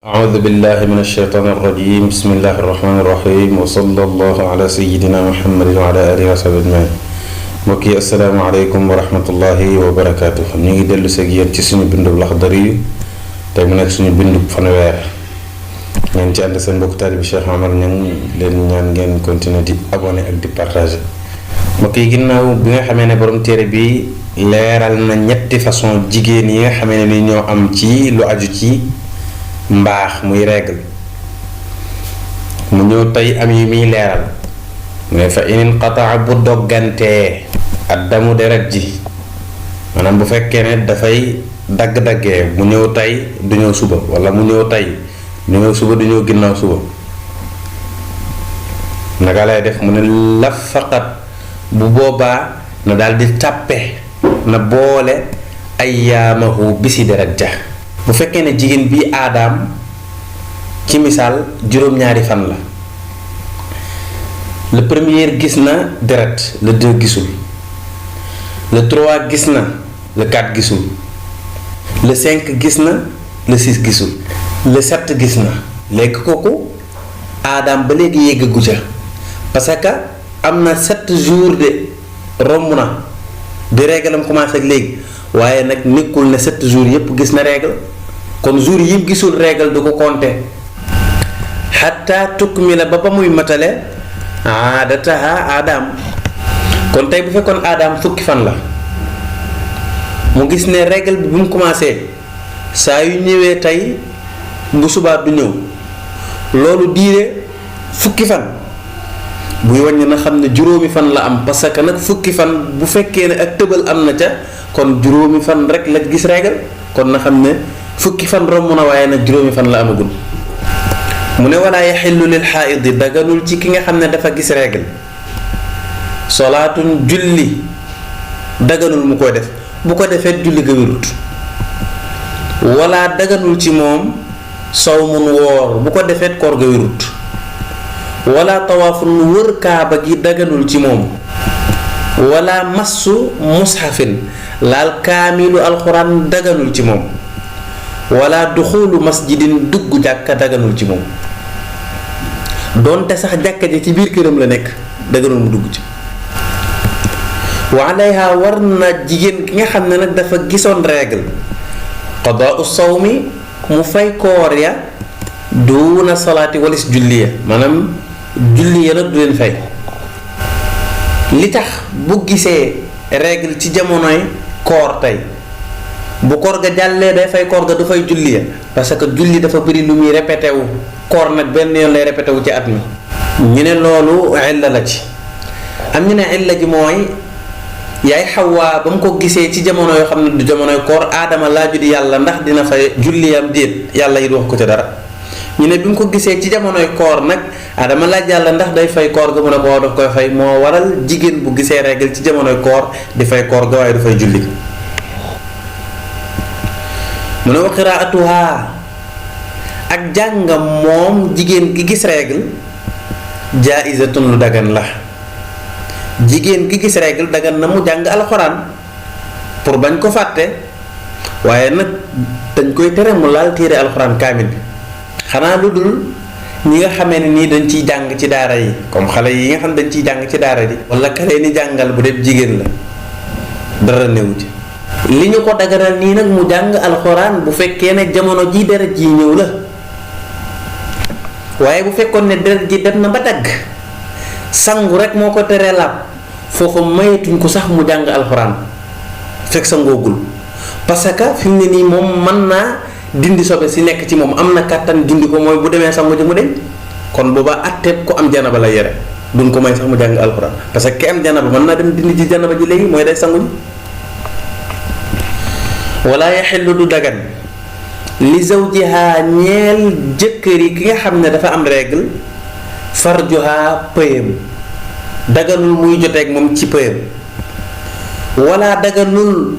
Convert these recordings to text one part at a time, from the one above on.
أعوذ بالله من الشيطان الرجيم بسم الله الرحمن الرحيم وصلى الله على سيدنا محمد وعلى آله وصحبه أجمعين mbokk yi asalaamaaleykum wa rahmatullahi wa barakaatu. ñu ngi dellu seeg yéen ci suñu bindub Laxdari yu tey mu nekk suñu bindub fanweer ngeen ci ànd seen mbokk taalibi Cheikh Omar Niang leen ñaan ngeen continuer di abonné ak di partager. mbokk yi ginnaaw bi nga xamee ne borom téere bi leeral na ñetti façon jigéen yi nga xamee ne ni ñoo am ci lu aju ci mbaax muy règle mu ñëw tey am yu muy leeral mu ne fa inin qataa bu doggantee addamu deret ji maanaam bu fekkee ne dafay dagg-daggee mu ñëw tey du ñëw suba wala mu ñëw tey du ñëw suba du ñëw ginnaaw suba naka lay def mu ne laf faqat bu boobaa na daal di tàppe na boole ayyaamahu bisi deret ja bu fekkee ne jigéen bi aadaam ci misaal juróom-ñaari fan la le premier gis na deret le 2 gisul le 3 gis na le 4 gisul le 5 gis na le 6 gisul le 7 gis na léegi kooku aadaam ba léegi yeggagu ca parce que am na 7 jours de romb na di réglam commencé ak léegi waaye nag nekkul ne 7 jours yépp gis na règle kon jours yi gisul règle du ko compter xataa tukmila ba muy matale aadataha aadaam. kon tey bu fekkoon aadaam fukki fan la mu gis ne règle bi bu mu commencé saa yu ñëwee tey bu subaa du ñëw loolu diire fukki fan buy wàññi na xam ne juróomi fan la am parce que nag fukki fan bu fekkee ne ak tëbal am na ca kon juróomi fan rek la gis règle kon na xam ne fukki fan romb na waaye nag juróomi fan la amagul. mu ne walaa yaxillu lil xaaidi daganul ci ki nga xam ne dafa gis règle solaatun julli daganul mu koy def bu ko defee julli ga wérut wala daganul ci moom sawmun woor bu ko defee koor ga wérut wala tawaafun wër kaaba gi daganul ci moom wala massu mushafin laal kaamilu alxuraan daganul ci moom wala duxulu masjidin dugg jàkka daganul ci moom doonte sax jàkka ji ci biir këram la nekk daganul mu dugg ci. wa alayha war na jigéen ki nga xam ne nag dafa gisoon règle qadaa'u sawmi mu fay koor ya duuna salaati walis julli ya maanaam julli ya nag du leen fay li tax bu gisee règle ci jamonoy koor tey bu koor ga jàllee day fay koor ga du fay julli ya parce que julli dafa bëri lu muy répété wu koor nag benn yoon lay répété wu ci at mi ñu ne loolu illa la ci am ñu ne illa ji mooy yaay Xawaa ba mu ko gisee ci jamono yoo xam ne du jamonoy koor aadama laaju di yàlla ndax dina fay julliyam déet yàlla yi wax ko ca dara ñu ne bi mu ko gisee ci jamonoy koor nag aadama laaj yàlla ndax day fay koor ga mu ne ko waaw daf koy fay moo waral jigéen bu gisee règle ci jamonoy koor di fay koor ga waaye du fay julli mu ne wa qiraatuha ak jàngam moom jigéen gi gis règle jaa'izatun lu dagan la jigéen gi gis règle dagan na mu jàng alxuraan pour bañ ko fàtte waaye nag dañ koy tere mu laal téere alxuraan kaamil bi xanaa lu dul ñi nga xamee ne nii dañ ciy jàng ci daara yi comme xale yi nga xam dañ ciy jàng ci daara ji wala ka leen ni jàngal bu dee jigéen la dara newu ci li ñu ko daganal nii nag mu jàng alxuraan bu fekkee ne jamono ji deret ji ñëw la waaye bu fekkoon ne deret ji dem na ba dagg sangu rek moo ko teree laab foofu mayetuñ ko sax mu jàng alxuraan fekk sangoogul parce que fi mu ne nii moom mën naa dindi sobe si nekk ci moom am na kàttan dindi ko mooy bu demee sangu ji mu deñ kon boobaa atteeb ko am janaba la yore duñ ko may sax mu jàng alxuraan parce que ki am janaba mën naa dem dindi ji janaba ji léegi mooy day sangu ji wala yaxillu du dagan li zawjiha ñeel jëkkër yi ki nga xam ne dafa am règle farjuha pëyam daganul muy joteeg moom ci pëyam wala daganul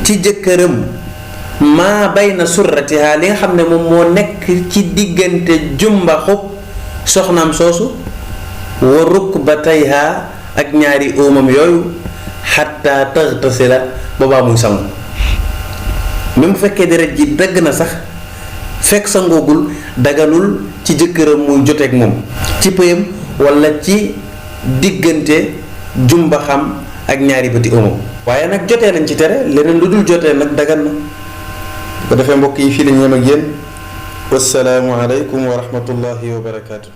ci jëkkëram maa bayna surratiha li nga xam ne moom moo nekk ci diggante jumba xub soxnaam soosu wa rukbatayha ak ñaari óomam yooyu xatta taghtasila boobaa muy sangu même bu fekkee deret ji dagg na sax fekk sangoogul daganul ci jëkkëram muy joteeg moom ci pëyam wala ci diggante jumba xam ak ñaari bëti omo. waaye nag jotee lañ ci tere, leneen lu dul jotee nag dagan na. bu ko defee mbokk yi fii la ñu yem ak yéen. wassalaamu aleykum wa rahmatullahi wa barakaatu.